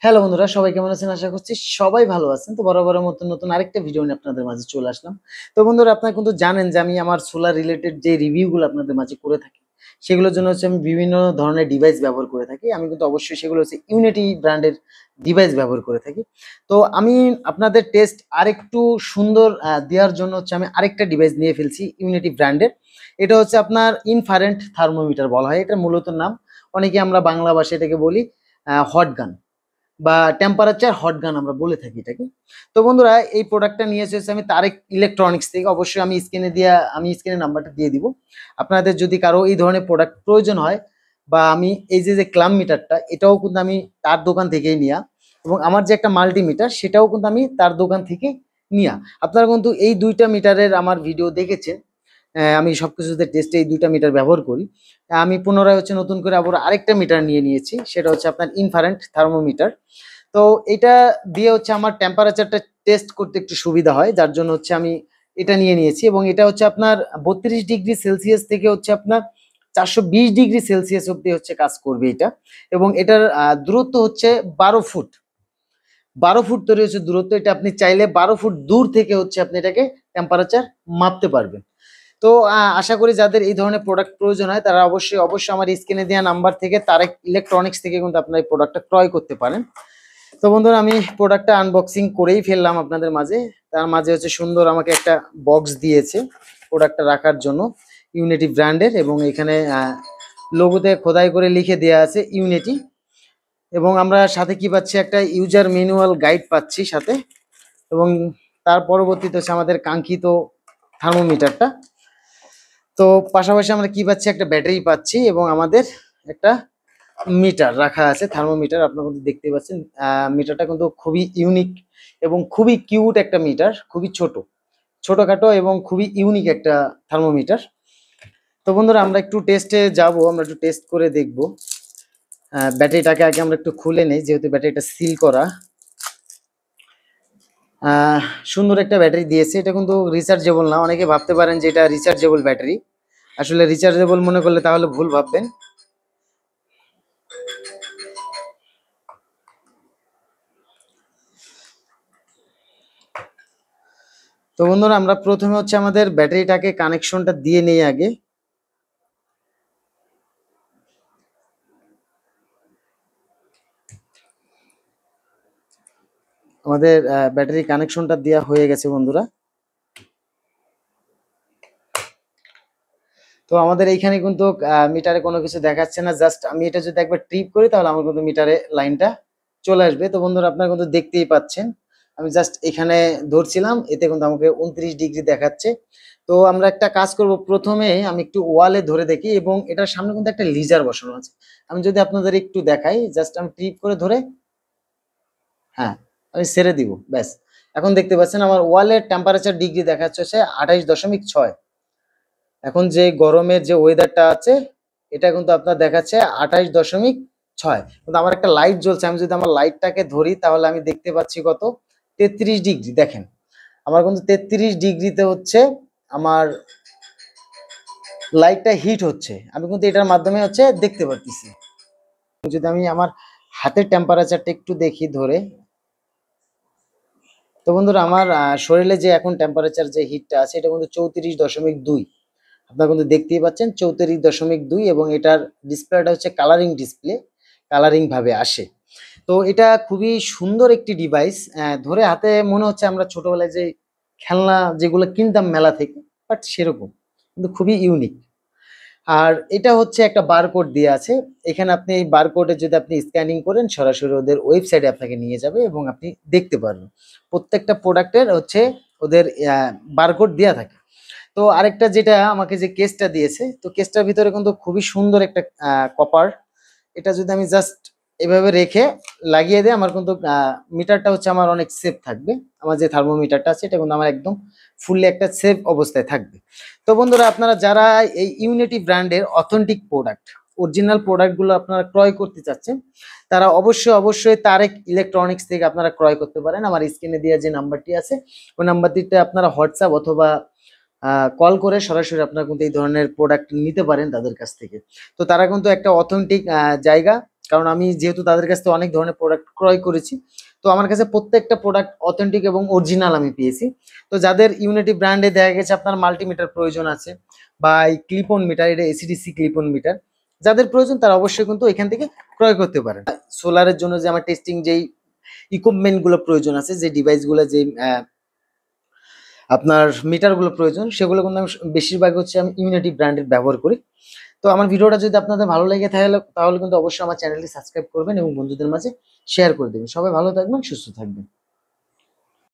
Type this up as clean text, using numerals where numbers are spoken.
Hello বন্ধুরা, সবাই কেমন আছেন? আশা করছি সবাই ভালো আছেন। তো বরাবরের মতো নতুন আরেকটা ভিডিও নিয়ে আপনাদের মাঝে চলে আসলাম। তো বন্ধুরা, আপনারা কিন্তু জানেন যে আমি আমার সোলার রিলেটেড যে রিভিউগুলো আপনাদের মাঝে করে থাকি, সেগুলোর জন্য হচ্ছে আমি বিভিন্ন ধরনের ডিভাইস ব্যবহার করে থাকি। আমি কিন্তু অবশ্যই সেগুলো হচ্ছে ইউনিটি ব্র্যান্ডের ডিভাইস ব্যবহার করে থাকি। তো আমি আপনাদের টেস্ট আরেকটু সুন্দর দেওয়ার জন্য হচ্ছে আমি আরেকটা ডিভাইস নিয়ে ফেলছি ইউনিটি ব্র্যান্ডের। এটা হচ্ছে আপনার ইনফ্রারেড থার্মোমিটার বলা হয়। এটার মূলত নাম, অনেকে আমরা বাংলা ভাষায় এটাকে বলি হট গান বা টেম্পারেচার হট গান আমরা বলে থাকি এটাকে। তো বন্ধুরা, এই প্রোডাক্টটা নিয়ে এসেছি আমি তারেক ইলেকট্রনিক্স থেকে। অবশ্যই আমি স্ক্রিনে নাম্বারটা দিয়ে দিব। আপনাদের যদি কারো এই ধরনের প্রোডাক্ট প্রয়োজন হয়, বা আমি এই যে যে ক্লাম মিটারটা, এটাও কিন্তু আমি তার দোকান থেকেই নিয়া, এবং আমার যে একটা মাল্টিমিটার সেটাও কিন্তু আমি তার দোকান থেকে নিয়া। আপনারা কিন্তু এই দুইটা মিটারের আমার ভিডিও দেখেছেন। আমি সবকিছুতে টেস্টে এই দুইটা মিটার ব্যবহার করি। আমি পুনরায় হচ্ছে নতুন করে আবার আরেকটা মিটার নিয়ে নিয়েছি, সেটা হচ্ছে আপনার ইনফ্রারেড থার্মোমিটার। তো এটা দিয়ে হচ্ছে আমার টেম্পারেচারটা টেস্ট করতে একটু সুবিধা হয়, যার জন্য হচ্ছে আমি এটা নিয়ে নিয়েছি। এবং এটা হচ্ছে আপনার 32 ডিগ্রি সেলসিয়াস থেকে হচ্ছে আপনার 420 ডিগ্রি সেলসিয়াস অব্দি হচ্ছে কাজ করবে এটা। এবং এটার দূরত্ব হচ্ছে 12 ফুট। 12 ফুট তৈরি হচ্ছে দূরত্ব। এটা আপনি চাইলে 12 ফুট দূর থেকে হচ্ছে আপনি এটাকে টেম্পারেচার মাপতে পারবেন। তো আশা করি যাদের এই ধরনের প্রোডাক্ট প্রয়োজন হয়, তারা অবশ্যই অবশ্যই আমার স্ক্রিনে দেওয়া নাম্বার থেকে তারেক ইলেকট্রনিক্স থেকে কিন্তু আপনারা এই প্রোডাক্টটা ক্রয় করতে পারেন। তো বন্ধুরা, আমি প্রোডাক্টটা আনবক্সিং করেই ফেললাম আপনাদের মাঝে। তার মাঝে হচ্ছে সুন্দর আমাকে একটা বক্স দিয়েছে প্রোডাক্টটা রাখার জন্য, ইউনিটি ব্র্যান্ডের। এবং এখানে লোগোতে খোদাই করে লিখে দেওয়া আছে ইউনিটি। এবং আমরা সাথে কি পাচ্ছি, একটা ইউজার ম্যানুয়াল গাইড পাচ্ছি সাথে। এবং তার পরবর্তীতে হচ্ছে আমাদের কাঙ্ক্ষিত থার্মোমিটারটা। তো পাশাপাশি আমরা কি পাচ্ছি, একটা ব্যাটারি পাচ্ছি, এবং আমাদের একটা মিটার রাখা আছে, থার্মোমিটার। আপনারা কিন্তু দেখতে পাচ্ছেন মিটারটা কিন্তু খুবই ইউনিক এবং খুবই কিউট একটা মিটার, খুবই ছোটখাটো এবং খুবই ইউনিক একটা থার্মোমিটার। তো বন্ধুরা, আমরা একটু টেস্টে যাব, আমরা একটু টেস্ট করে দেখব। ব্যাটারিটাকে আগে আমরা একটু খুলে নেই, যেহেতু ব্যাটারিটা সিল করা। সুন্দর একটা ব্যাটারি দিয়েছে। এটা কিন্তু রিচার্জেবল না। অনেকে ভাবতে পারেন যে এটা রিচার্জেবল ব্যাটারি, আসলে রিচার্জেবল মনে করলে তাহলে ভুল ভাববেন। তো বন্ধুরা, আমরা প্রথমে হচ্ছে আমাদের ব্যাটারিটাকে কানেকশনটা দিয়ে নেই আগে। আমাদের ব্যাটারি কানেকশনটা দেওয়া হয়ে গেছে বন্ধুরা। তো আমাদের এইখানে কিন্তু মিটারে কোনো কিছু দেখাচ্ছে না। জাস্ট আমি এটা যদি একবার ট্রিপ করি, তাহলে আমার কিন্তু মিটারে লাইনটা চলে আসবে। তো বন্ধুরা, আপনারা কিন্তু দেখতেই পাচ্ছেন, আমি জাস্ট এখানে ধরছিলাম, এতে কিন্তু আমাকে 29 ডিগ্রি দেখাচ্ছে। তো আমরা একটা কাজ করব, প্রথমে আমি একটু ওয়ালে ধরে দেখি, এবং এটার সামনে কিন্তু একটা লিজার বসানো আছে। আমি যদি আপনাদের একটু দেখাই, জাস্ট আমি ট্রিপ করে ধরে, হ্যাঁ, আমি ছেড়ে দিব, ব্যাস। এখন দেখতে পাচ্ছেন আমার ওয়ালের টেম্পারেচার ডিগ্রি দেখাচ্ছে হচ্ছে 28.6। এখন যে গরমের যে ওয়েদারটা আছে, এটা কিন্তু আপনার দেখাচ্ছে 28.6। কিন্তু আমার একটা লাইট জ্বলছে, আমি যদি আমার লাইটটাকে ধরি, তাহলে আমি দেখতে পাচ্ছি কত, 33 ডিগ্রি। দেখেন, আমার কিন্তু 33 ডিগ্রিতে হচ্ছে আমার লাইটটা হিট হচ্ছে। আমি কিন্তু এটার মাধ্যমে হচ্ছে দেখতে পারতেছি। যদি আমি আমার হাতের টেম্পারেচারটা একটু দেখি ধরে, তো বন্ধুরা, আমার শরীরে যে এখন টেম্পারেচার যে হিটটা আছে, এটা কিন্তু 34.2। আপনারা কিন্তু দেখতেই পাচ্ছেন 34.2। এবং এটার ডিসপ্লেটা হচ্ছে কালারিং ডিসপ্লে, কালারিং ভাবে আসে। তো এটা খুবই সুন্দর একটি ডিভাইস। ধরে হাতে মনে হচ্ছে আমরা ছোটবেলায় যে খেলনা যেগুলো কিনতাম মেলা থেকে, বাট সেরকম, কিন্তু খুবই ইউনিক। আর এটা হচ্ছে একটা বারকোড দিয়ে আছে। এখানে আপনি এই বারকোডে যদি আপনি স্ক্যানিং করেন, সরাসরি ওদের ওয়েবসাইটে আপনাকে নিয়ে যাবে, এবং আপনি দেখতে পারবেন প্রত্যেকটা প্রোডাক্টের হচ্ছে ওদের বারকোড দেওয়া থাকে। তো আরেকটা যেটা আমাকে যে কেসটা দিয়েছে, তো কেসটার ভিতরে কিন্তু খুবই সুন্দর একটা কপার। এটা যদি আমি জাস্ট এভাবে রেখে লাগিয়ে দিই, আমার কিন্তু মিটারটা হচ্ছে আমার অনেক সেফ থাকবে। আমার যে থার্মোমিটারটা আছে, এটা কিন্তু আমার একদম ফুললি একটা সেফ অবস্থায় থাকবে। তো বন্ধুরা, আপনারা যারা এই ইউনিটি ব্র্যান্ডের অথেন্টিক প্রোডাক্ট, অরিজিনাল প্রোডাক্টগুলো আপনারা ক্রয় করতে চাচ্ছেন, তারা অবশ্যই অবশ্যই তারেক ইলেকট্রনিক্স থেকে আপনারা ক্রয় করতে পারেন। আমার স্ক্রিনে দেওয়া যে নাম্বারটি আছে, ওই নাম্বারটিতে আপনারা হোয়াটসঅ্যাপ অথবা কল করে সরাসরি আপনারা কিন্তু এই ধরনের প্রোডাক্ট নিতে পারেন তাদের কাছ থেকে। তো তারা কিন্তু একটা অথেন্টিক জায়গা, কারণ আমি যেহেতু তাদের কাছ থেকে অনেক ধরনের প্রোডাক্ট ক্রয় করেছি, তো আমার কাছে প্রত্যেকটা প্রোডাক্ট অথেন্টিক এবং অরিজিনাল আমি পেয়েছি। তো যাদের ইউনিটি ব্র্যান্ডে দেখা গেছে আপনার মাল্টিমিটার প্রয়োজন আছে বা এই ক্লিপ অন মিটার, এটা এসিডিসি ক্লিপ অন মিটার, যাদের প্রয়োজন তারা অবশ্যই কিন্তু এখান থেকে ক্রয় করতে পারেন। সোলারের জন্য যে আমার টেস্টিং যেই ইকুইপমেন্ট গুলো প্রয়োজন আছে, যে ডিভাইস গুলো, যে আপনার মিটার গুলো প্রয়োজন, সেগুলো কিন্তু আমি বেশিরভাগ হচ্ছে আমি ইউনিটি ব্র্যান্ডের ব্যবহার করি। তো আমার ভিডিওটা যদি আপনাদের ভালো লেগে থাকে তাহলে কিন্তু অবশ্যই আমার চ্যানেলটি সাবস্ক্রাইব করবেন এবং বন্ধুদের মাঝে শেয়ার করে দেবেন। সবাই ভালো থাকবেন, সুস্থ থাকবেন।